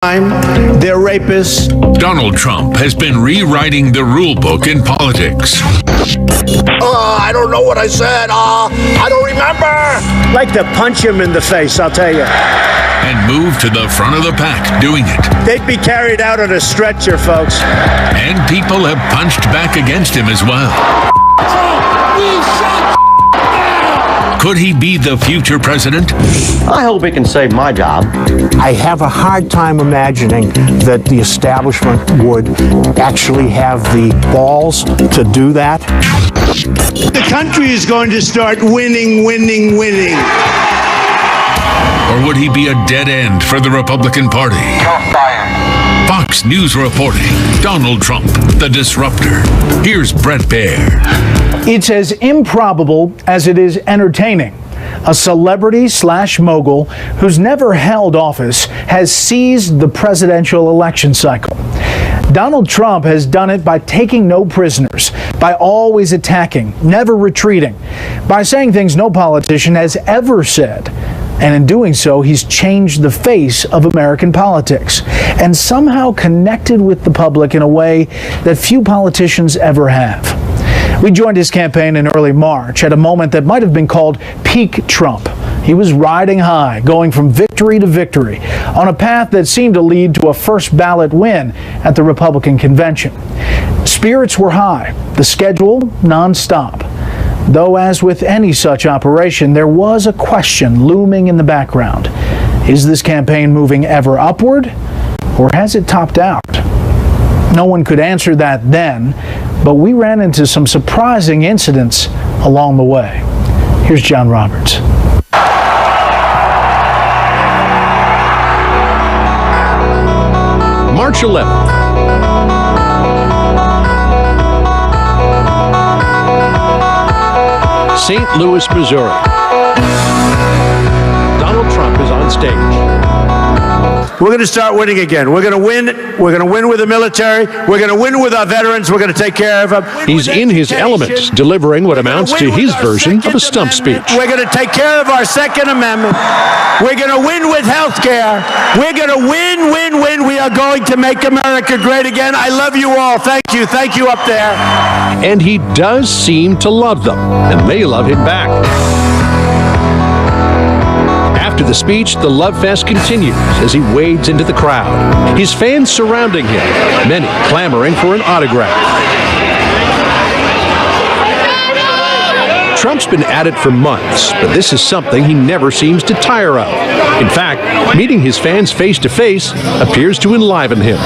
They're rapists. Donald Trump has been rewriting the rule book in politics. I don't know what I said. I don't remember. Like to punch him in the face, I'll tell you. And moved to the front of the pack doing it. They'd be carried out on a stretcher, folks. And people have punched back against him as well. Could he be the future president? I hope he can save my job. I have a hard time imagining that the establishment would actually have the balls to do that. The country is going to start winning. Or would he be a dead end for the Republican Party? Fox News reporting, Donald Trump, the disruptor. Here's Bret Baier. It's as improbable as it is entertaining. A celebrity/mogul who's never held office has seized the presidential election cycle. Donald Trump has done it by taking no prisoners, by always attacking, never retreating, by saying things no politician has ever said. And in doing so, he's changed the face of American politics and somehow connected with the public in a way that few politicians ever have. We joined his campaign in early March at a moment that might have been called peak Trump. He was riding high, going from victory to victory, on a path that seemed to lead to a first ballot win at the Republican convention. Spirits were high, the schedule nonstop. Though, as with any such operation, there was a question looming in the background. Is this campaign moving ever upward, or has it topped out? No one could answer that then, but we ran into some surprising incidents along the way. Here's John Roberts. March 11th. St. Louis, Missouri. Donald Trump is on stage. We're going to start winning again. We're going to win. We're going to win with the military. We're going to win with our veterans. We're going to take care of them. He's in his element, delivering what amounts to his version of a stump speech. We're going to take care of our Second Amendment. We're going to win with health care. We're going to win. We are going to make America great again. I love you all. Thank you. Thank you up there. And he does seem to love them, and they love him back. After the speech, the love fest continues as he wades into the crowd. His fans surrounding him, many clamoring for an autograph. Trump's been at it for months, but this is something he never seems to tire of. In fact, meeting his fans face to face appears to enliven him.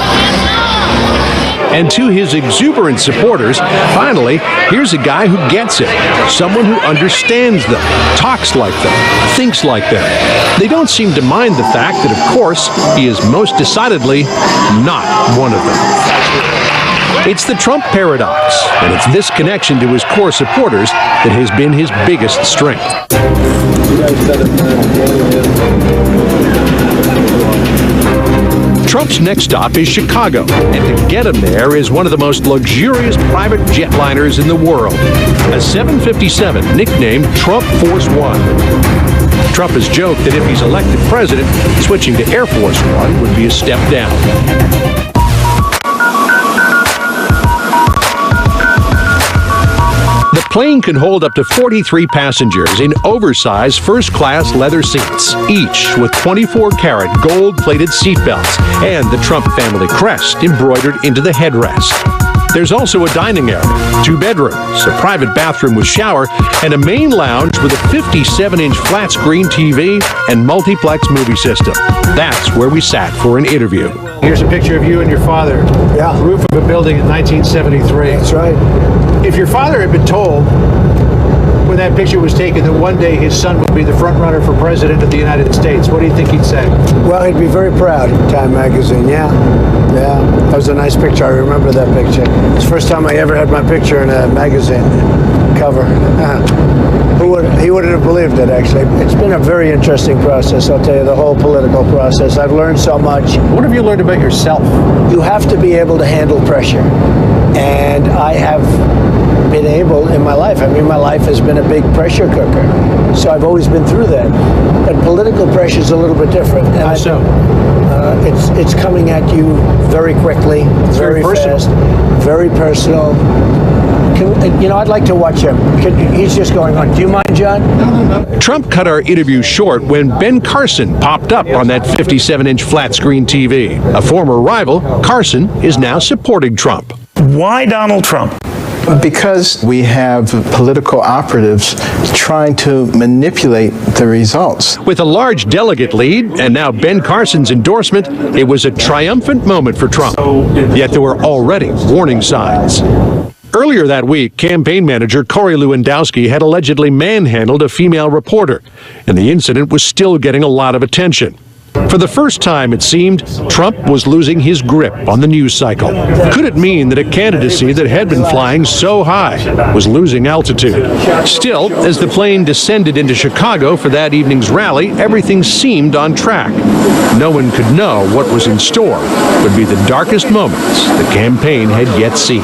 And to his exuberant supporters, finally, here's a guy who gets it. Someone who understands them, talks like them, thinks like them. They don't seem to mind the fact that, of course, he is most decidedly not one of them. It's the Trump paradox, and it's this connection to his core supporters that has been his biggest strength. Trump's next stop is Chicago, and to get him there is one of the most luxurious private jetliners in the world, a 757 nicknamed Trump Force One. Trump has joked that if he's elected president, switching to Air Force One would be a step down. The plane can hold up to 43 passengers in oversized first-class leather seats, each with 24-karat gold-plated seatbelts and the Trump family crest embroidered into the headrest. There's also a dining area, 2 bedrooms, a private bathroom with shower, and a main lounge with a 57-inch flat-screen TV and multiplex movie system. That's where we sat for an interview. Here's a picture of you and your father. Yeah. Roof of a building in 1973. That's right. If your father had been told when that picture was taken that one day his son would be the front runner for president of the United States, what do you think he'd say? Well, he'd be very proud of Time magazine, yeah. That was a nice picture. I remember that picture. It's the first time I ever had my picture in a magazine cover. He wouldn't have believed it, actually. It's been a very interesting process, I'll tell you, the whole political process. I've learned so much. What have you learned about yourself? You have to be able to handle pressure. And I have been able in my life. I mean, my life has been a big pressure cooker, so I've always been through that. But political pressure is a little bit different. And How so? It's coming at you very quickly, very fast, very personal. I'd like to watch him. He's just going on. Do you mind, John? Trump cut our interview short when Ben Carson popped up on that 57-inch flat-screen TV. A former rival, Carson is now supporting Trump. Why Donald Trump? Because we have political operatives trying to manipulate the results. With a large delegate lead and now Ben Carson's endorsement, it was a triumphant moment for Trump. Yet there were already warning signs. Earlier that week, campaign manager Corey Lewandowski had allegedly manhandled a female reporter, and the incident was still getting a lot of attention. For the first time, it seemed, Trump was losing his grip on the news cycle. Could it mean that a candidacy that had been flying so high was losing altitude? Still, as the plane descended into Chicago for that evening's rally, everything seemed on track. No one could know what was in store would be the darkest moments the campaign had yet seen.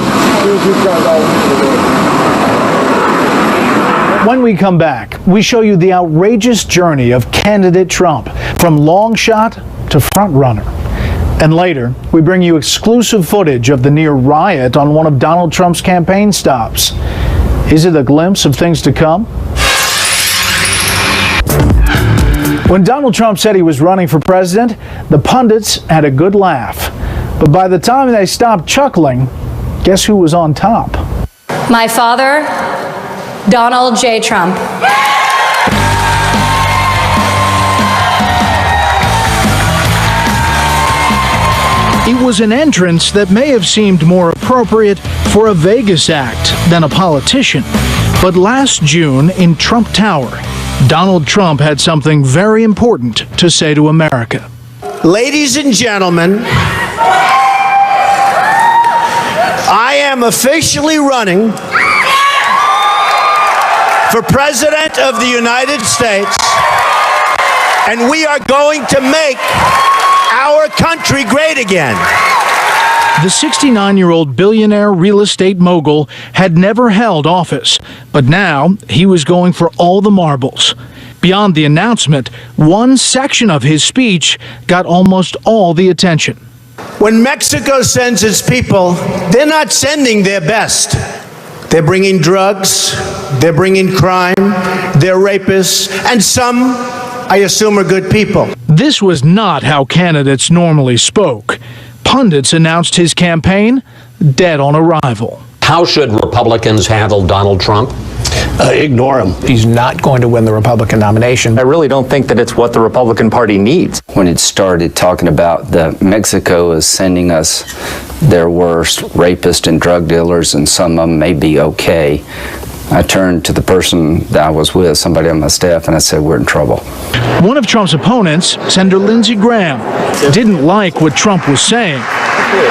When we come back, we show you the outrageous journey of candidate Trump, from long shot to front runner. And later, we bring you exclusive footage of the near riot on one of Donald Trump's campaign stops. Is it a glimpse of things to come? When Donald Trump said he was running for president, the pundits had a good laugh. But by the time they stopped chuckling, guess who was on top? My father, Donald J. Trump. It was an entrance that may have seemed more appropriate for a Vegas act than a politician. But last June in Trump Tower, Donald Trump had something very important to say to America. Ladies and gentlemen, I am officially running for President of the United States, and we are going to make our country great again. The 69-year-old billionaire real estate mogul had never held office, but now he was going for all the marbles. Beyond the announcement, one section of his speech got almost all the attention. When Mexico sends its people, they're not sending their best. They're bringing drugs, they're bringing crime, they're rapists, and some, I assume, are good people. This was not how candidates normally spoke. Pundits announced his campaign dead on arrival. How should Republicans handle Donald Trump? Ignore him. He's not going to win the Republican nomination. I really don't think that it's what the Republican Party needs. When it started talking about that Mexico is sending us their worst rapists and drug dealers, and some of them may be okay, I turned to the person that I was with, somebody on my staff, and I said, we're in trouble. One of Trump's opponents, Senator Lindsey Graham, didn't like what Trump was saying,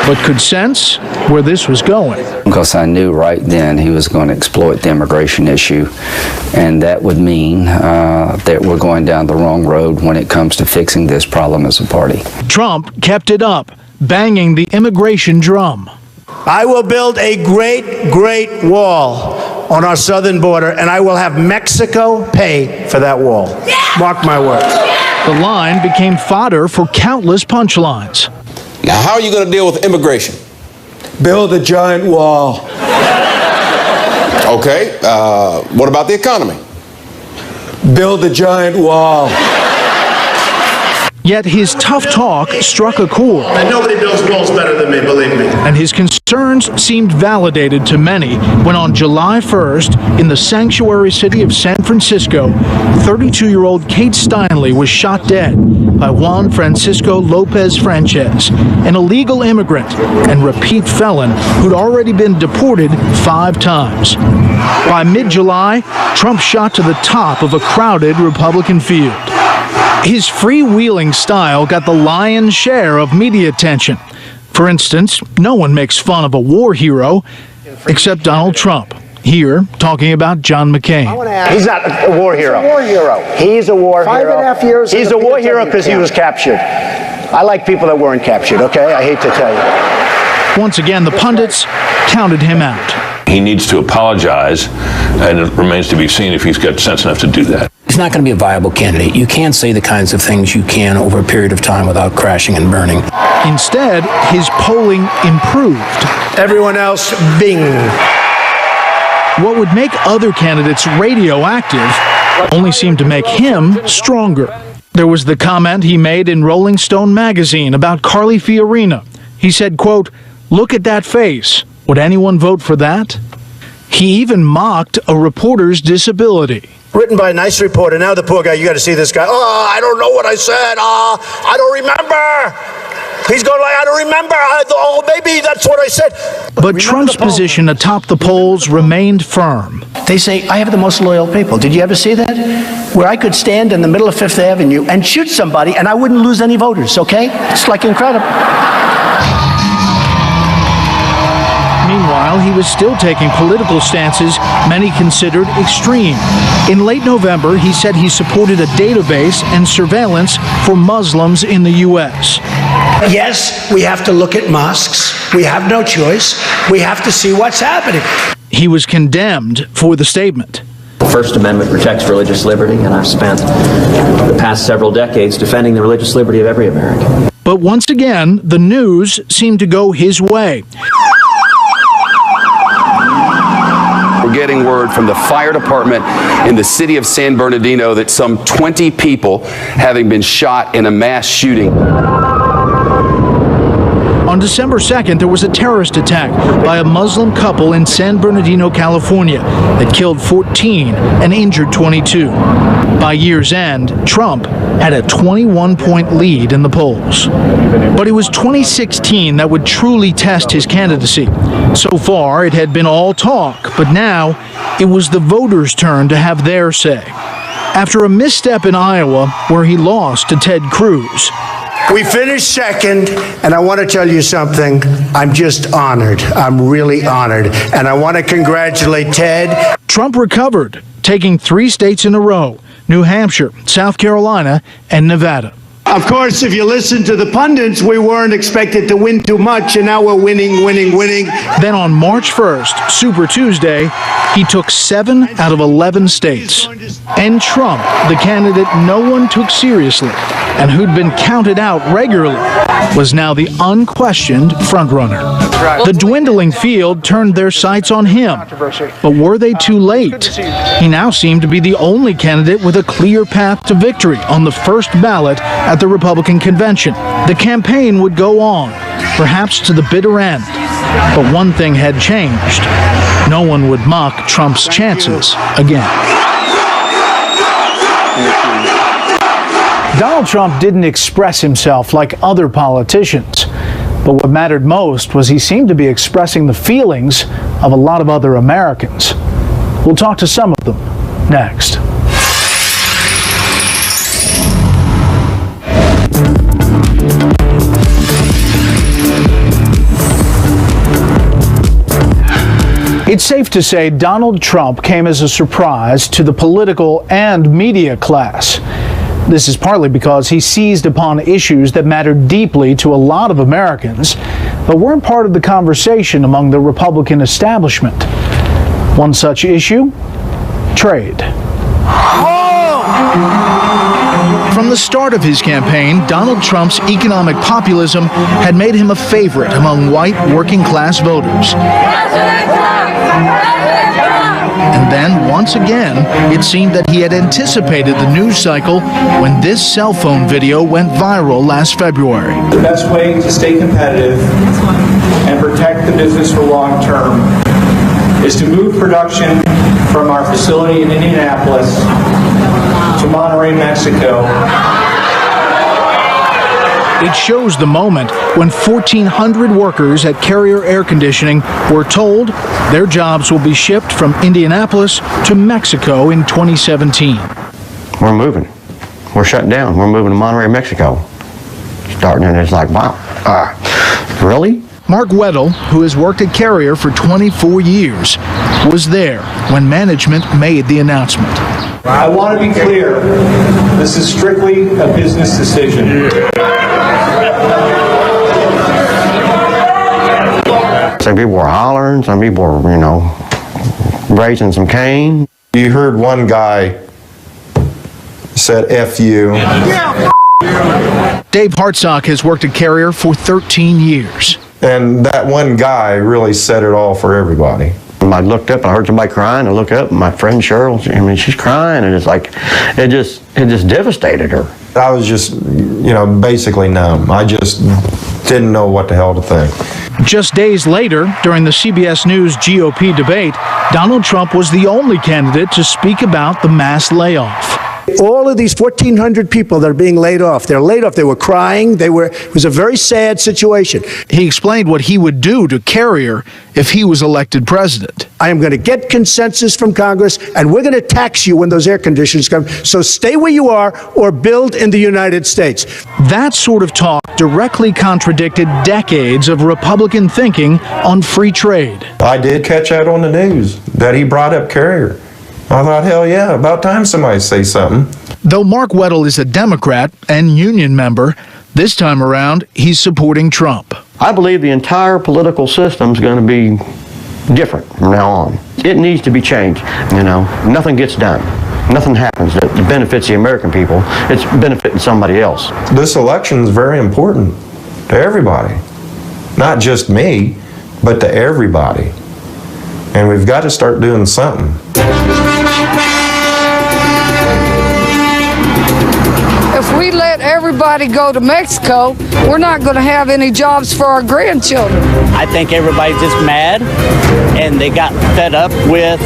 but could sense where this was going. Because I knew right then he was going to exploit the immigration issue, and that would mean that we're going down the wrong road when it comes to fixing this problem as a party. Trump kept it up, banging the immigration drum. I will build a great, great wall on our southern border, and I will have Mexico pay for that wall. Mark my words. The line became fodder for countless punchlines. Now, how are you going to deal with immigration? Build a giant wall. Okay, what about the economy? Build a giant wall. Yet his tough talk struck a chord. And nobody builds walls better than me, believe me. And his concerns seemed validated to many when on July 1st, in the sanctuary city of San Francisco, 32-year-old Kate Steinle was shot dead by Juan Francisco Lopez Frances, an illegal immigrant and repeat felon who'd already been deported 5 times. By mid-July, Trump shot to the top of a crowded Republican field. His freewheeling style got the lion's share of media attention. For instance, no one makes fun of a war hero except Donald Trump, here talking about John McCain. He's not a war hero. He's a war hero. He's a war hero. 5.5 years. He's a war hero because he was captured. I like people that weren't captured, okay? I hate to tell you. Once again, the pundits counted him out. He needs to apologize, and it remains to be seen if he's got sense enough to do that. He's not going to be a viable candidate. You can't say the kinds of things you can over a period of time without crashing and burning. Instead, his polling improved. Everyone else, bing. What would make other candidates radioactive only seemed to make him stronger. There was the comment he made in Rolling Stone magazine about Carly Fiorina. He said, quote, "Look at that face. Would anyone vote for that?" He even mocked a reporter's disability. Written by a nice reporter. Now the poor guy, you got to see this guy. Oh, I don't know what I said. I don't remember. He's going like, I don't remember. Oh, maybe that's what I said. But Trump's position atop the polls remained firm. They say, I have the most loyal people. Did you ever see that? Where I could stand in the middle of Fifth Avenue and shoot somebody and I wouldn't lose any voters, okay? It's like incredible. Meanwhile, he was still taking political stances many considered extreme. In late November, he said he supported a database and surveillance for Muslims in the U.S. Yes, we have to look at mosques. We have no choice. We have to see what's happening. He was condemned for the statement. The First Amendment protects religious liberty, and I've spent the past several decades defending the religious liberty of every American. But once again, the news seemed to go his way. We're getting word from the fire department in the city of San Bernardino that some 20 people having been shot in a mass shooting. On December 2nd, there was a terrorist attack by a Muslim couple in San Bernardino, California, that killed 14 and injured 22. By year's end, Trump had a 21-point lead in the polls. But it was 2016 that would truly test his candidacy. So far, it had been all talk, but now it was the voters' turn to have their say. After a misstep in Iowa, where he lost to Ted Cruz, we finished second, and I want to tell you something. I'm just honored. I'm really honored. And I want to congratulate Ted. Trump recovered, taking 3 states in a row: New Hampshire, South Carolina, and Nevada. Of course, if you listen to the pundits, we weren't expected to win too much, and now we're winning. Then on March 1st, Super Tuesday, he took 7 out of 11 states. And Trump, the candidate no one took seriously and who'd been counted out regularly, was now the unquestioned frontrunner. The dwindling field turned their sights on him. But were they too late? He now seemed to be the only candidate with a clear path to victory on the first ballot at the Republican convention. The campaign would go on, perhaps to the bitter end. But one thing had changed. No one would mock Trump's chances again. Donald Trump didn't express himself like other politicians. But what mattered most was he seemed to be expressing the feelings of a lot of other Americans. We'll talk to some of them next. It's safe to say Donald Trump came as a surprise to the political and media class. This is partly because he seized upon issues that mattered deeply to a lot of Americans, but weren't part of the conversation among the Republican establishment. One such issue: trade. From the start of his campaign, Donald Trump's economic populism had made him a favorite among white working-class voters. And then, once again, it seemed that he had anticipated the news cycle when this cell phone video went viral last February. The best way to stay competitive and protect the business for long term is to move production from our facility in Indianapolis to Monterrey, Mexico. It shows the moment when 1,400 workers at Carrier Air Conditioning were told their jobs will be shipped from Indianapolis to Mexico in 2017. We're moving. We're shutting down. We're moving to Monterrey, Mexico. Starting, and it's like, wow, really? Mark Weddle, who has worked at Carrier for 24 years, was there when management made the announcement. I want to be clear, this is strictly a business decision. Some people were hollering, some people were, raising some cane. You heard one guy said F you. Dave Hartsock has worked at Carrier for 13 years. And that one guy really said it all for everybody. I looked up, I heard somebody crying, I looked up, and my friend Cheryl, I mean, she's crying, and it's like, it just devastated her. I was just, basically numb. I just didn't know what the hell to think. Just days later, during the CBS News GOP debate, Donald Trump was the only candidate to speak about the mass layoff. All of these 1,400 people that are being laid off, they're laid off. They were crying. It was a very sad situation. He explained what he would do to Carrier if he was elected president. I am going to get consensus from Congress, and we're going to tax you when those air conditions come. So stay where you are or build in the United States. That sort of talk directly contradicted decades of Republican thinking on free trade. I did catch that on the news, that he brought up Carrier. I thought, hell yeah, about time somebody say something. Though Mark Weddle is a Democrat and union member, this time around, he's supporting Trump. I believe the entire political system's going to be different from now on. It needs to be changed. Nothing gets done. Nothing happens that benefits the American people. It's benefiting somebody else. This election is very important to everybody. Not just me, but to everybody. And we've got to start doing something. If we let everybody go to Mexico, we're not going to have any jobs for our grandchildren. I think everybody's just mad, and they got fed up with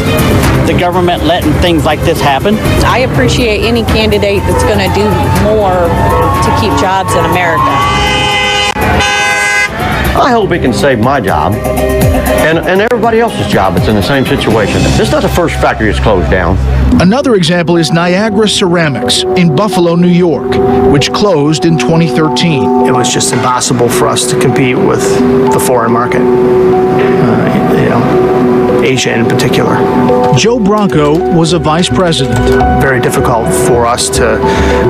the government letting things like this happen. I appreciate any candidate that's going to do more to keep jobs in America. I hope it can save my job and everybody else's job that's in the same situation. This is not the first factory that's closed down. Another example is Niagara Ceramics in Buffalo, New York, which closed in 2013. It was just impossible for us to compete with the foreign market, Asia in particular. Joe Bronco was a vice president. Very difficult for us to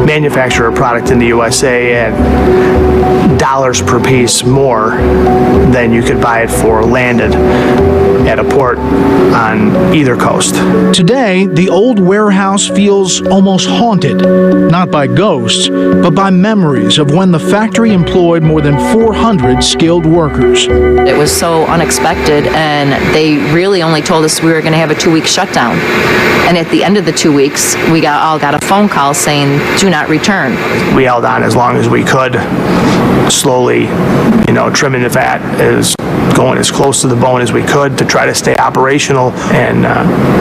manufacture a product in the USA at dollars per piece more than you could buy it for landed at a port on either coast. Today, the old warehouse feels almost haunted, not by ghosts, but by memories of when the factory employed more than 400 skilled workers. It was so unexpected, and they really only told us we were going to have a 2-week shutdown. And at the end of the 2 weeks, we all got a phone call saying, do not return. We held on as long as we could, slowly, trimming the fat, going as close to the bone as we could to try to stay operational, and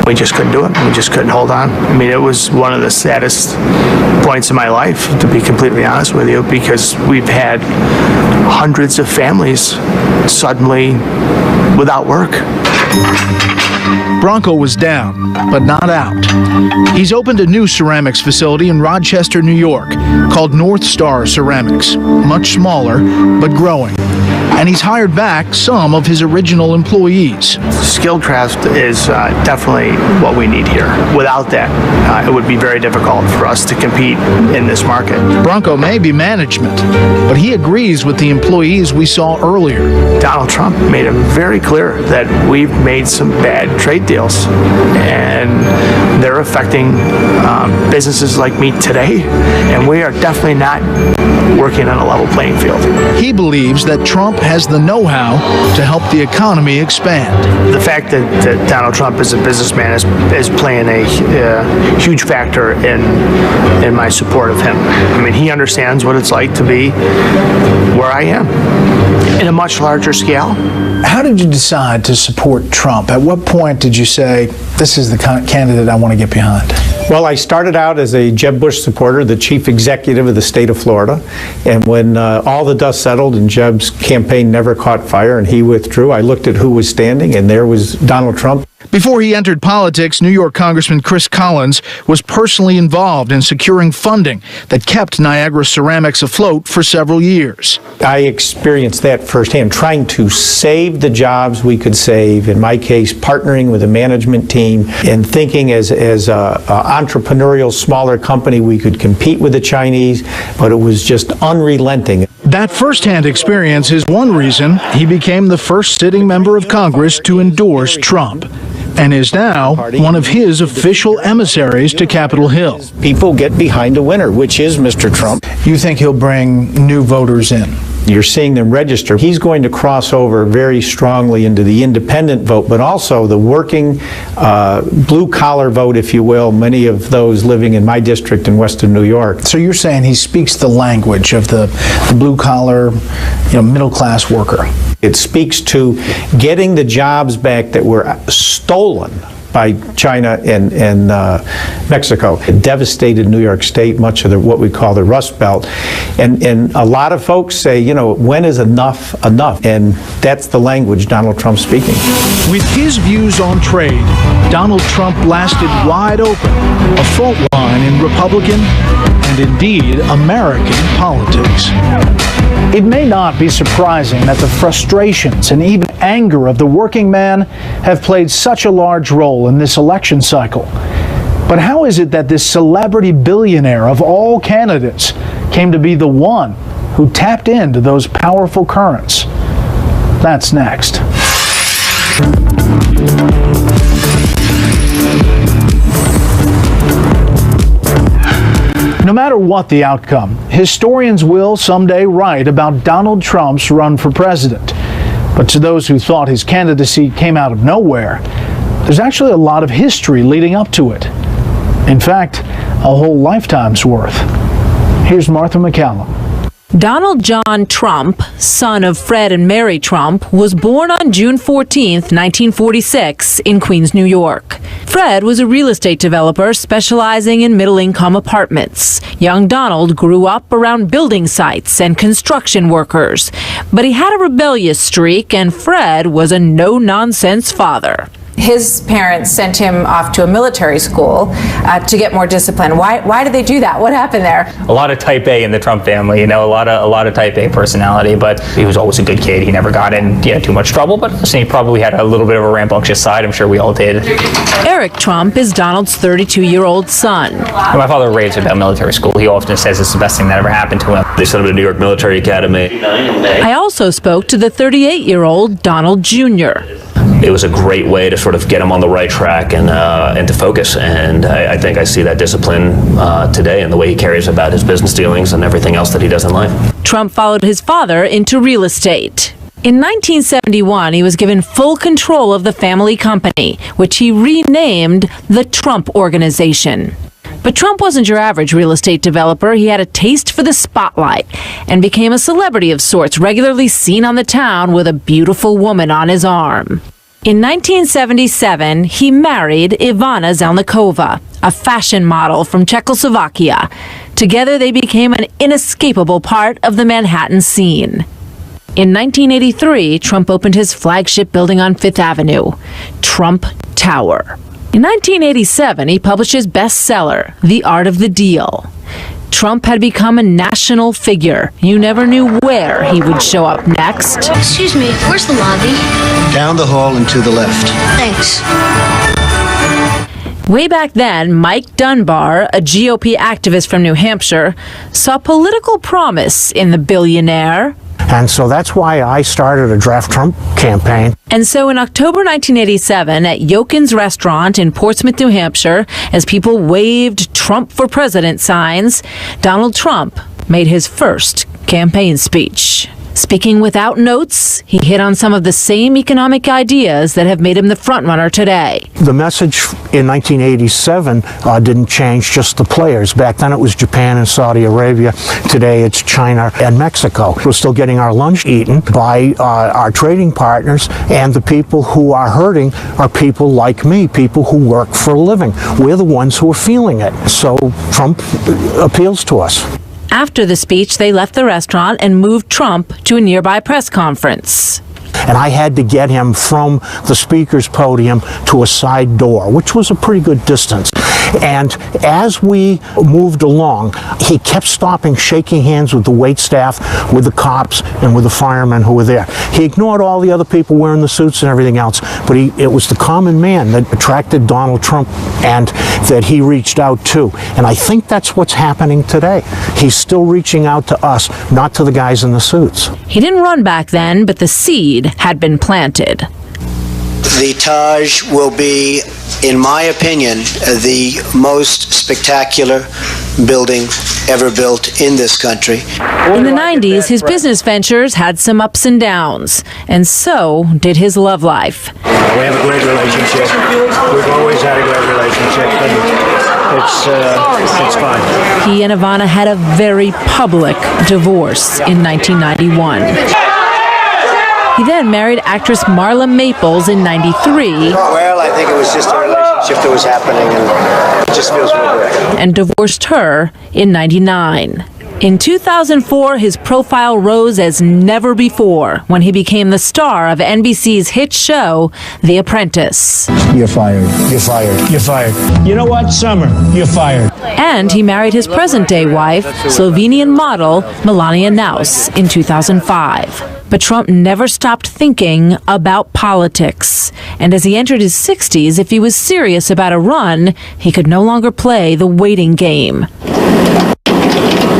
we just couldn't do it. We just couldn't hold on. I mean, it was one of the saddest points in my life, to be completely honest with you, because we've had hundreds of families suddenly without work. Bronco was down, but not out. He's opened a new ceramics facility in Rochester, New York, called North Star Ceramics, much smaller, but growing. And he's hired back some of his original employees. Skilled craft is definitely what we need here. Without that, it would be very difficult for us to compete in this market. Bronco may be management, but he agrees with the employees we saw earlier. Donald Trump made it very clear that we've made some bad trade deals, and they're affecting businesses like me today, and we are definitely not working on a level playing field. He believes that Trump has the know-how to help the economy expand. The fact that Donald Trump is a businessman is playing a huge factor in my support of him. I mean, he understands what it's like to be where I am in a much larger scale. How did you decide to support Trump? At what point did you say, this is the candidate I want to get behind? Well, I started out as a Jeb Bush supporter, the chief executive of the state of Florida. And when all the dust settled and Jeb's campaign never caught fire and he withdrew, I looked at who was standing, and there was Donald Trump. Before he entered politics, New York Congressman Chris Collins was personally involved in securing funding that kept Niagara Ceramics afloat for several years. I experienced that firsthand, trying to save the jobs we could save, in my case, partnering with a management team and thinking as an entrepreneurial, smaller company we could compete with the Chinese, but it was just unrelenting. That firsthand experience is one reason he became the first sitting member of Congress to endorse Trump, and is now one of his official emissaries to Capitol Hill. People get behind the winner, which is Mr. Trump. You think he'll bring new voters in? You're seeing them register. He's going to cross over very strongly into the independent vote, but also the working blue-collar vote, if you will, many of those living in my district in Western New York. So you're saying he speaks the language of the blue-collar, middle-class worker? It speaks to getting the jobs back that were stolen by China and Mexico. It devastated New York State, much of what we call the Rust Belt. And a lot of folks say, when is enough enough? And that's the language Donald Trump's speaking. With his views on trade, Donald Trump blasted wide open a fault line in Republican and indeed American politics. It may not be surprising that the frustrations and even anger of the working man have played such a large role in this election cycle. But how is it that this celebrity billionaire of all candidates came to be the one who tapped into those powerful currents? That's next. No matter what the outcome, historians will someday write about Donald Trump's run for president. But to those who thought his candidacy came out of nowhere, there's actually a lot of history leading up to it. In fact, a whole lifetime's worth. Here's Martha McCallum. Donald John Trump, son of Fred and Mary Trump, was born on June 14, 1946, in Queens, New York. Fred was a real estate developer specializing in middle-income apartments. Young Donald grew up around building sites and construction workers, but he had a rebellious streak, and Fred was a no-nonsense father. His parents sent him off to a military school to get more discipline. Why did they do that? What happened there? A lot of type A in the Trump family, a lot of type A personality, but he was always a good kid. He never got in too much trouble, but he probably had a little bit of a rambunctious side. I'm sure we all did. Eric Trump is Donald's 32-year-old son. My father raised him at military school. He often says it's the best thing that ever happened to him. They sent him to New York Military Academy. I also spoke to the 38-year-old Donald Jr. It was a great way to sort of get him on the right track and to focus. And I think I see that discipline today in the way he carries about his business dealings and everything else that he does in life. Trump followed his father into real estate. In 1971, he was given full control of the family company, which he renamed the Trump Organization. But Trump wasn't your average real estate developer. He had a taste for the spotlight and became a celebrity of sorts, regularly seen on the town with a beautiful woman on his arm. In 1977, he married Ivana Zelnikova, a fashion model from Czechoslovakia. Together, they became an inescapable part of the Manhattan scene. In 1983, Trump opened his flagship building on Fifth Avenue, Trump Tower. In 1987, he published his bestseller, The Art of the Deal. Trump had become a national figure. You never knew where he would show up next. Excuse me, where's the lobby? Down the hall and to the left. Thanks. Way back then, Mike Dunbar, a GOP activist from New Hampshire, saw political promise in the billionaire. And so that's why I started a Draft Trump campaign. And so in October 1987, at Yokin's Restaurant in Portsmouth, New Hampshire, as people waved Trump for President signs, Donald Trump made his first campaign speech. Speaking without notes, he hit on some of the same economic ideas that have made him the frontrunner today. The message in 1987 didn't change, just the players. Back then it was Japan and Saudi Arabia. Today it's China and Mexico. We're still getting our lunch eaten by our trading partners, and the people who are hurting are people like me, people who work for a living. We're the ones who are feeling it. So Trump appeals to us. After the speech, they left the restaurant and moved Trump to a nearby press conference. And I had to get him from the speaker's podium to a side door, which was a pretty good distance. And as we moved along, he kept stopping, shaking hands with the waitstaff, with the cops, and with the firemen who were there. He ignored all the other people wearing the suits and everything else, but it was the common man that attracted Donald Trump and that he reached out to. And I think that's what's happening today. He's still reaching out to us, not to the guys in the suits. He didn't run back then, but the seed had been planted. The Taj will be, in my opinion, the most spectacular building ever built in this country. In the 90s, his business ventures had some ups and downs, and so did his love life. We have a great relationship. We've always had a great relationship, and it's fine. He and Ivana had a very public divorce in 1991. He then married actress Marla Maples in 93. Well, I think it was just a relationship that was happening, and it just feels more direct. And divorced her in 99. In 2004, his profile rose as never before when he became the star of NBC's hit show, The Apprentice. You're fired. You're fired. You're fired. You know what? Summer, you're fired. And he married his present-day wife, Slovenian model Melania Naus, in 2005. But Trump never stopped thinking about politics. And as he entered his 60s, if he was serious about a run, he could no longer play the waiting game.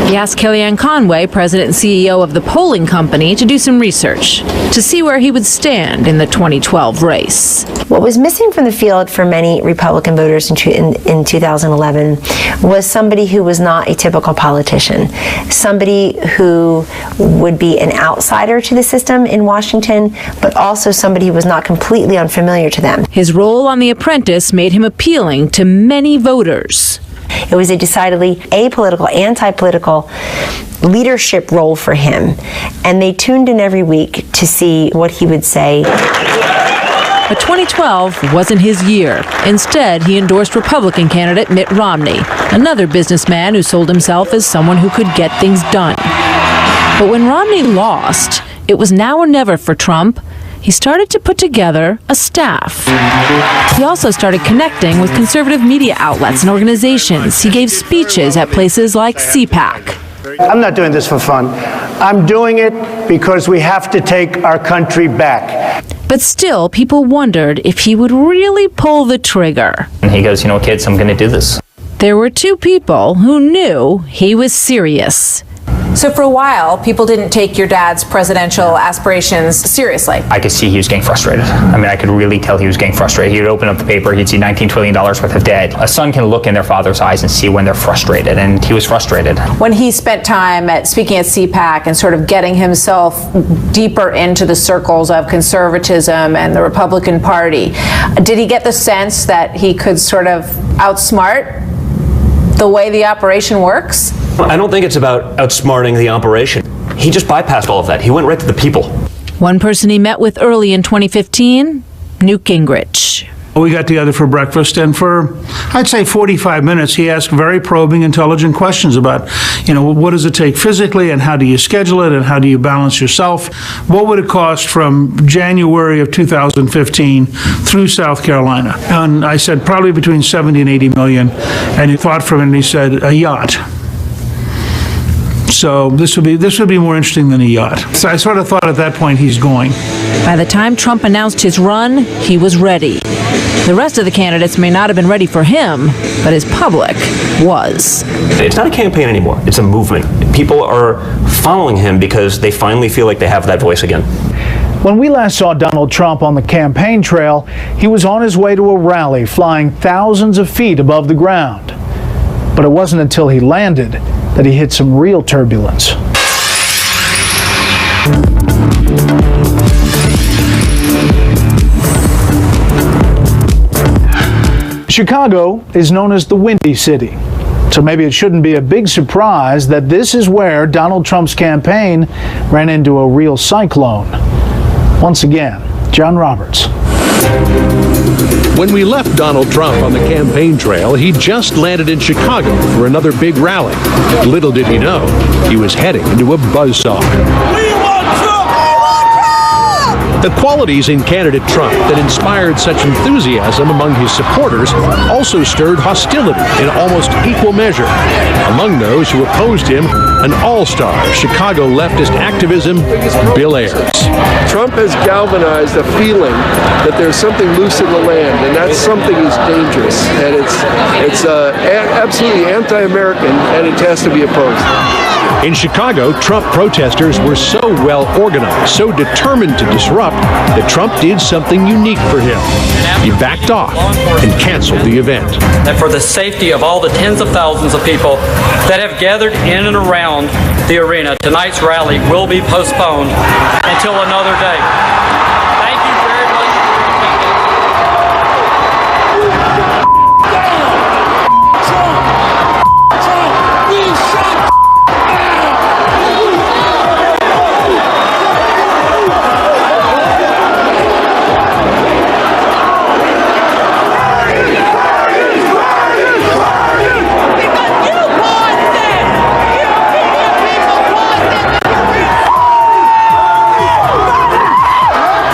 He asked Kellyanne Conway, president and CEO of the polling company, to do some research to see where he would stand in the 2012 race. What was missing from the field for many Republican voters in 2011 was somebody who was not a typical politician, somebody who would be an outsider to the system in Washington, but also somebody who was not completely unfamiliar to them. His role on The Apprentice made him appealing to many voters. It was a decidedly apolitical, anti-political leadership role for him, and they tuned in every week to see what he would say. But 2012 wasn't his year. Instead, he endorsed Republican candidate Mitt Romney, another businessman who sold himself as someone who could get things done. But when Romney lost, it was now or never for Trump. He started to put together a staff. He also started connecting with conservative media outlets and organizations. He gave speeches at places like CPAC. I'm not doing this for fun. I'm doing it because we have to take our country back. But still, people wondered if he would really pull the trigger. And he goes, you know, kids, I'm going to do this. There were two people who knew he was serious. So for a while, people didn't take your dad's presidential aspirations seriously. I could see he was getting frustrated. I mean, I could really tell he was getting frustrated. He would open up the paper, he'd see $19 trillion worth of debt. A son can look in their father's eyes and see when they're frustrated, and he was frustrated. When he spent time speaking at CPAC and sort of getting himself deeper into the circles of conservatism and the Republican Party, did he get the sense that he could sort of outsmart the way the operation works? I don't think it's about outsmarting the operation. He just bypassed all of that. He went right to the people. One person he met with early in 2015, Newt Gingrich. We got together for breakfast, and for, I'd say, 45 minutes, he asked very probing, intelligent questions about, you know, what does it take physically, and how do you schedule it, and how do you balance yourself? What would it cost from January of 2015 through South Carolina? And I said, probably between 70 and 80 million. And he thought for a minute, and he said, a yacht. So this would be more interesting than a yacht. So I sort of thought at that point he's going. By the time Trump announced his run, he was ready. The rest of the candidates may not have been ready for him, but his public was. It's not a campaign anymore. It's a movement. People are following him because they finally feel like they have that voice again. When we last saw Donald Trump on the campaign trail, he was on his way to a rally flying thousands of feet above the ground. But it wasn't until he landed that he hit some real turbulence. Chicago is known as the Windy City, so maybe it shouldn't be a big surprise that this is where Donald Trump's campaign ran into a real cyclone. Once again, John Roberts. When we left Donald Trump on the campaign trail, he just landed in Chicago for another big rally. Little did he know, he was heading into a buzzsaw. The qualities in candidate Trump that inspired such enthusiasm among his supporters also stirred hostility in almost equal measure. Among those who opposed him, an all-star Chicago leftist activism, Bill Ayers. Trump has galvanized a feeling that there's something loose in the land, and that something is dangerous, and it's absolutely anti-American, and it has to be opposed. In Chicago, Trump protesters were so well organized, so determined to disrupt, that Trump did something unique for him. He backed off and canceled the event. And for the safety of all the tens of thousands of people that have gathered in and around the arena, tonight's rally will be postponed until another day. Thank you very much.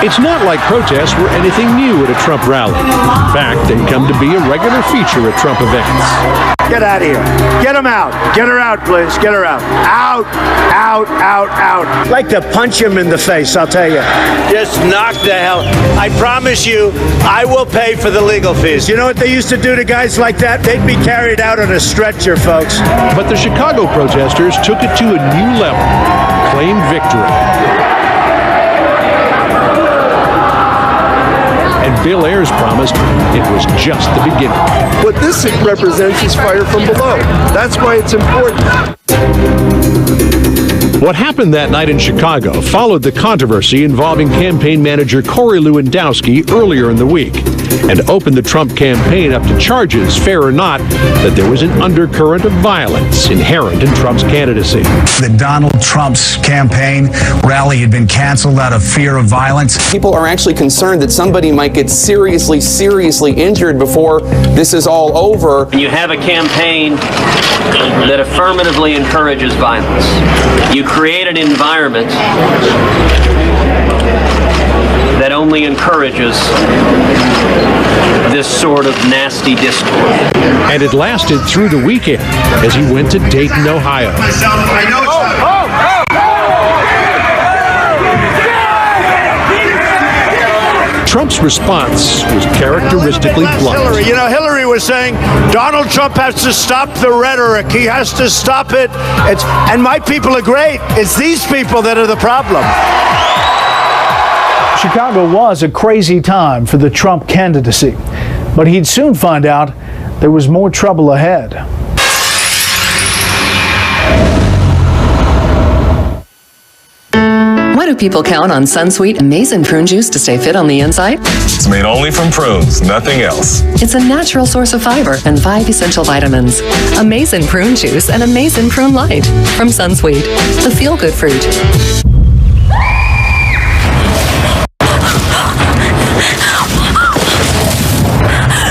It's not like protests were anything new at a Trump rally. In fact, they come to be a regular feature at Trump events. Get out of here. Get him out. Get her out, please. Get her out. Out, out, out, out. I'd like to punch him in the face, I'll tell you. Just knock the hell. I promise you, I will pay for the legal fees. You know what they used to do to guys like that? They'd be carried out on a stretcher, folks. But the Chicago protesters took it to a new level, claimed victory. And Bill Ayers promised it was just the beginning. What this represents is fire from below. That's why it's important. What happened that night in Chicago followed the controversy involving campaign manager Corey Lewandowski earlier in the week, and opened the Trump campaign up to charges, fair or not, that there was an undercurrent of violence inherent in Trump's candidacy. That Donald Trump's campaign rally had been canceled out of fear of violence. People are actually concerned that somebody might get seriously injured before this is all over. You have a campaign that affirmatively encourages violence. You create an environment that only encourages this sort of nasty discourse. And it lasted through the weekend as he went to Dayton, Ohio. Trump's response was characteristically blunt. Hillary. You know, Hillary was saying Donald Trump has to stop the rhetoric. He has to stop it. And my people are great. It's these people that are the problem. Chicago was a crazy time for the Trump candidacy, but he'd soon find out there was more trouble ahead. Why do people count on Sunsweet Amazing Prune Juice to stay fit on the inside? It's made only from prunes, nothing else. It's a natural source of fiber and 5 essential vitamins. Amazing Prune Juice and Amazing Prune Light from Sunsweet, the feel-good fruit.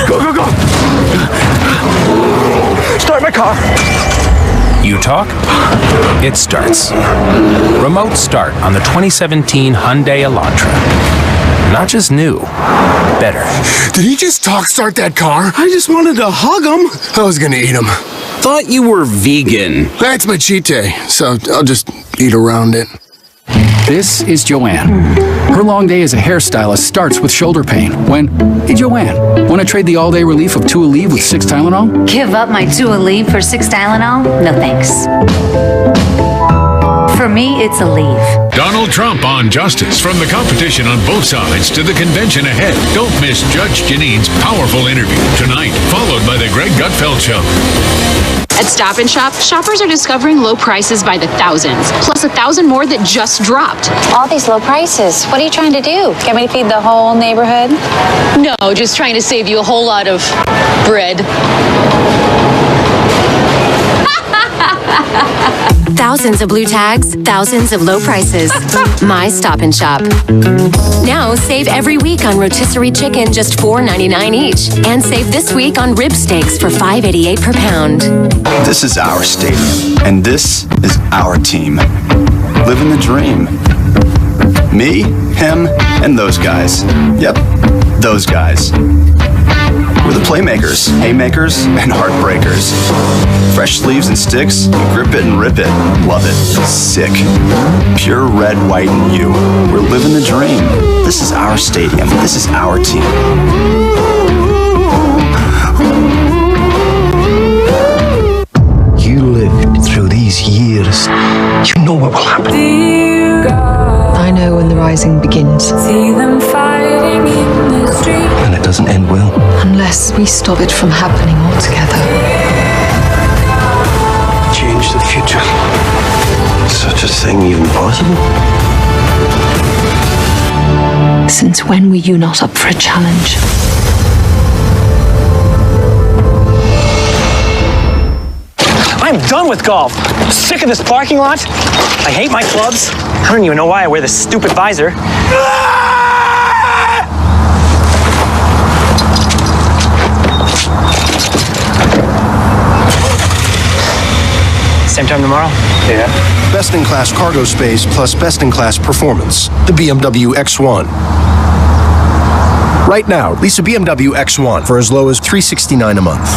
Go, go, go! Start my car! You talk, it starts. Remote start on the 2017 Hyundai Elantra. Not just new, better. Did he just start that car? I just wanted to hug him. I was gonna eat him. Thought you were vegan. That's my cheat day, so I'll just eat around it. This is Joanne. Her long day as a hairstylist starts with shoulder pain when, hey Joanne, want to trade the all-day relief of 2 Aleve with 6 Tylenol? Give up my 2 Aleve for 6 Tylenol? No thanks. For me, it's Aleve. Donald Trump on justice, from the competition on both sides to the convention ahead. Don't miss Judge Janine's powerful interview tonight, followed by the Greg Gutfeld Show. At Stop & Shop, shoppers are discovering low prices by the thousands, plus 1,000 more that just dropped. All these low prices. What are you trying to do? Get me to feed the whole neighborhood? No, just trying to save you a whole lot of bread. Thousands of blue tags, thousands of low prices. My Stop & Shop. Now save every week on rotisserie chicken, just $4.99 each. And save this week on rib steaks for $5.88 per pound. This is our stadium, and this is our team. Living the dream. Me, him, and those guys. Yep, those guys. We're the playmakers, haymakers, and heartbreakers. Fresh sleeves and sticks, grip it and rip it. Love it. Sick. Pure red, white, and you. We're living the dream. This is our stadium. This is our team. You lived through these years. You know what will happen. I know when the rising begins. See them fighting in the street. And it doesn't end well. Unless we stop it from happening altogether. Change the future. Such a thing even possible? Since when were you not up for a challenge? I'm done with golf. I'm sick of this parking lot. I hate my clubs. I don't even know why I wear this stupid visor. Same time tomorrow? Yeah. Best-in-class cargo space plus best-in-class performance. The BMW X1. Right now, lease a BMW X1 for as low as $369 a month.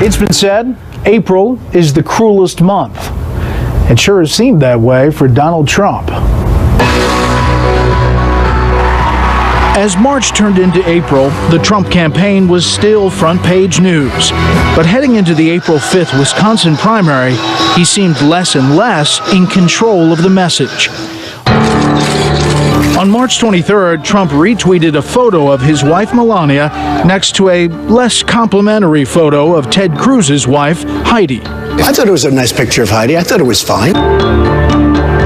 It's been said April is the cruelest month. It sure has seemed that way for Donald Trump. As March turned into April, the Trump campaign was still front-page news. But heading into the April 5th Wisconsin primary, he seemed less and less in control of the message. On March 23rd, Trump retweeted a photo of his wife Melania next to a less complimentary photo of Ted Cruz's wife, Heidi. I thought it was a nice picture of Heidi. I thought it was fine.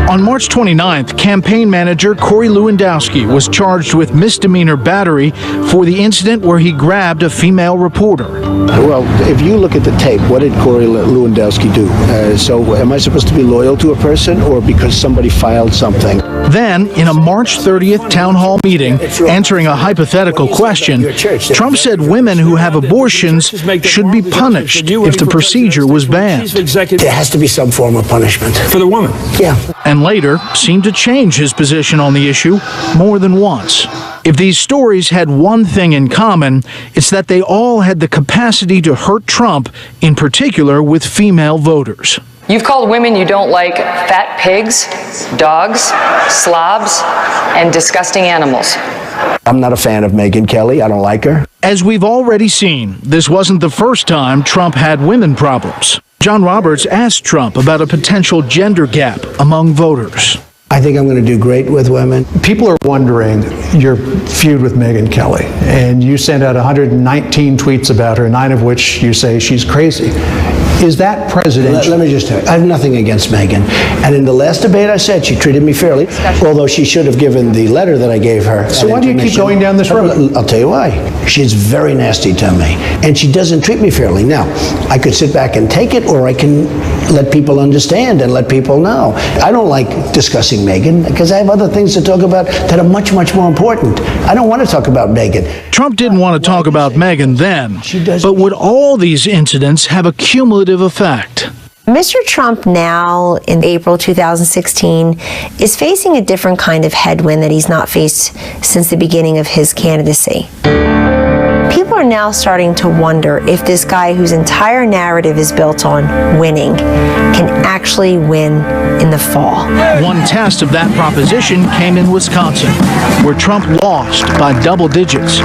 On March 29th, campaign manager Corey Lewandowski was charged with misdemeanor battery for the incident where he grabbed a female reporter. Well, if you look at the tape, what did Corey Lewandowski do? So am I supposed to be loyal to a person or because somebody filed something? Then, in a March 30th town hall meeting, answering a hypothetical question, Trump said women who have abortions should be punished if the procedure was banned. There has to be some form of punishment. For the woman? Yeah. And later seemed to change his position on the issue more than once. If these stories had one thing in common, it's that they all had the capacity to hurt Trump, in particular with female voters. You've called women you don't like fat pigs, dogs, slobs, and disgusting animals. I'm not a fan of Megyn Kelly. I don't like her. As we've already seen, this wasn't the first time Trump had women problems. John Roberts asked Trump about a potential gender gap among voters. I think I'm going to do great with women. People are wondering your feud with Megyn Kelly, and you sent out 119 tweets about her, 9 of which you say she's crazy. Is that presidential? Let me just tell you, I have nothing against Megyn. And in the last debate I said she treated me fairly, although she should have given the letter that I gave her. So why do you keep going down this road? I'll tell you why. She's very nasty to me, and she doesn't treat me fairly. Now, I could sit back and take it, or I can let people understand and let people know. I don't like discussing Megyn because I have other things to talk about that are much, much more important. I don't want to talk about Megyn. Trump didn't want to talk about Megyn then, but would all these incidents have a cumulative effect? Mr. Trump now, in April 2016, is facing a different kind of headwind that he's not faced since the beginning of his candidacy. People are now starting to wonder if this guy whose entire narrative is built on winning can actually win in the fall. One test of that proposition came in Wisconsin, where Trump lost by double digits.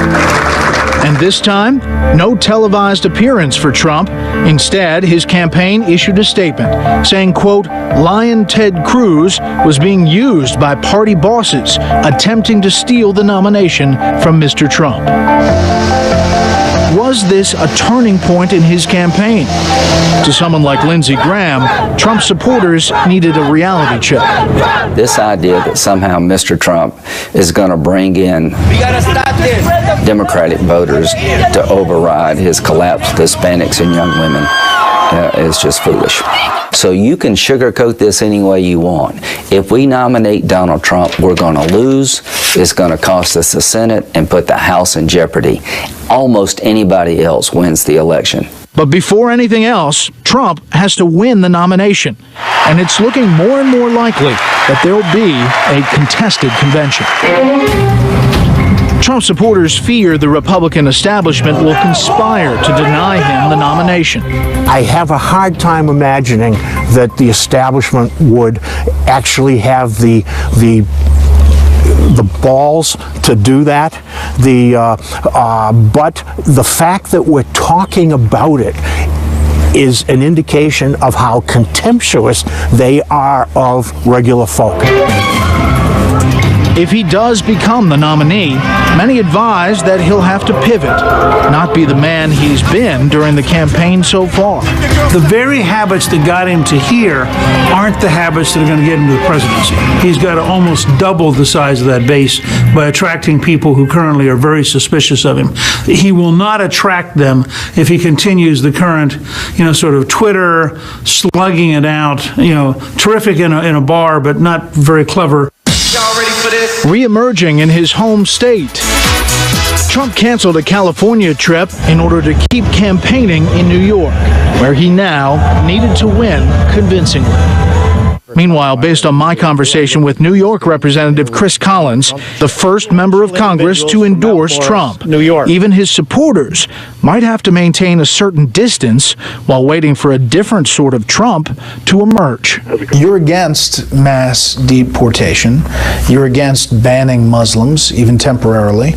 And this time, no televised appearance for Trump. Instead, his campaign issued a statement saying, quote, "Lion Ted Cruz was being used by party bosses attempting to steal the nomination from Mr. Trump." Was this a turning point in his campaign? To someone like Lindsey Graham, Trump supporters needed a reality check. This idea that somehow Mr. Trump is going to bring in Democratic voters to override his collapsed Hispanics and young women is just foolish. So you can sugarcoat this any way you want. If we nominate Donald Trump, we're going to lose. It's going to cost us the Senate and put the House in jeopardy. Almost anybody else wins the election. But before anything else, Trump has to win the nomination. And it's looking more and more likely that there'll be a contested convention. Trump supporters fear the Republican establishment will conspire to deny him the nomination. I have a hard time imagining that the establishment would actually have the balls to do that. But the fact that we're talking about it is an indication of how contemptuous they are of regular folk. If he does become the nominee, many advise that he'll have to pivot, not be the man he's been during the campaign so far. The very habits that got him to here aren't the habits that are going to get him to the presidency. He's got to almost double the size of that base by attracting people who currently are very suspicious of him. He will not attract them if he continues the current, sort of Twitter, slugging it out, terrific in a bar, but not very clever. Y'all ready for this? Re-emerging in his home state, Trump canceled a California trip in order to keep campaigning in New York, where he now needed to win convincingly. Meanwhile, based on my conversation with New York Representative Chris Collins, the first member of Congress to endorse Trump, even his supporters might have to maintain a certain distance while waiting for a different sort of Trump to emerge. You're against mass deportation. You're against banning Muslims, even temporarily,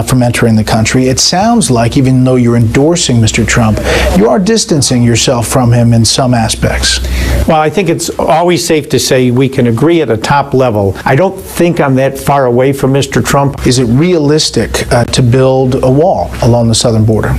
from entering the country. It sounds like, even though you're endorsing Mr. Trump, you are distancing yourself from him in some aspects. Well, I think it's always safe to say we can agree at a top level. I don't think I'm that far away from Mr. Trump. Is it realistic to build a wall along the southern border?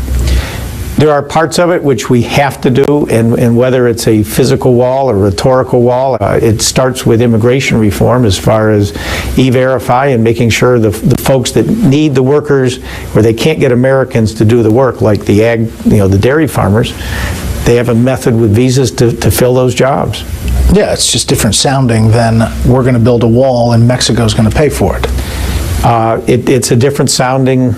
There are parts of it which we have to do, and whether it's a physical wall or rhetorical wall, it starts with immigration reform as far as E-Verify and making sure the folks that need the workers, where they can't get Americans to do the work, like the ag, the dairy farmers, they have a method with visas to fill those jobs. Yeah, it's just different sounding than we're going to build a wall and Mexico's going to pay for it. It's a different sounding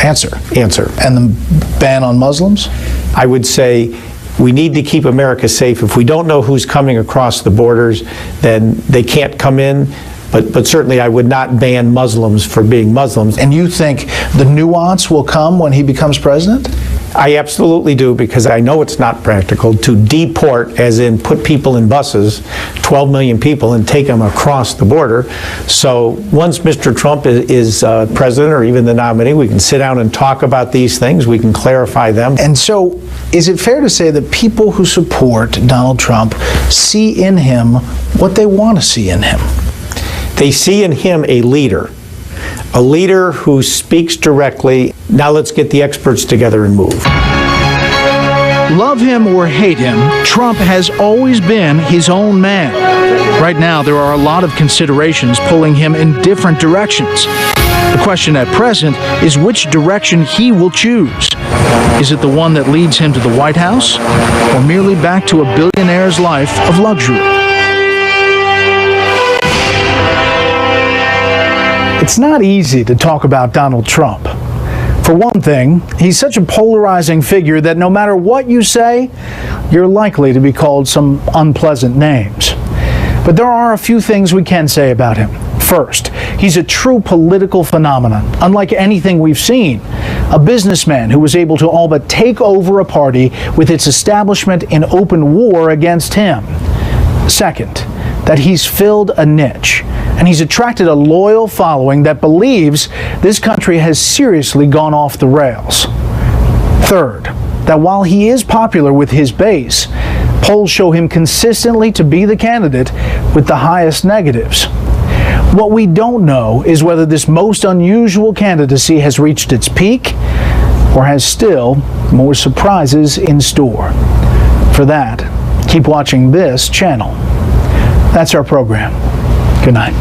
answer. And the ban on Muslims? I would say we need to keep America safe. If we don't know who's coming across the borders, then they can't come in. But certainly I would not ban Muslims for being Muslims. And you think the nuance will come when he becomes president? I absolutely do, because I know it's not practical to deport, as in put people in buses, 12 million people, and take them across the border. So once Mr. Trump is president, or even the nominee, we can sit down and talk about these things. We can clarify them. And so is it fair to say that people who support Donald Trump see in him what they want to see in him? They see in him a leader who speaks directly. Now let's get the experts together and move. Love him or hate him, Trump has always been his own man. Right now, there are a lot of considerations pulling him in different directions. The question at present is which direction he will choose. Is it the one that leads him to the White House, or merely back to a billionaire's life of luxury? It's not easy to talk about Donald Trump. For one thing, he's such a polarizing figure that no matter what you say, you're likely to be called some unpleasant names. But there are a few things we can say about him. First, he's a true political phenomenon, unlike anything we've seen. A businessman who was able to all but take over a party with its establishment in open war against him. Second, that he's filled a niche, and he's attracted a loyal following that believes this country has seriously gone off the rails. Third, that while he is popular with his base, polls show him consistently to be the candidate with the highest negatives. What we don't know is whether this most unusual candidacy has reached its peak or has still more surprises in store. For that, keep watching this channel. That's our program. Good night.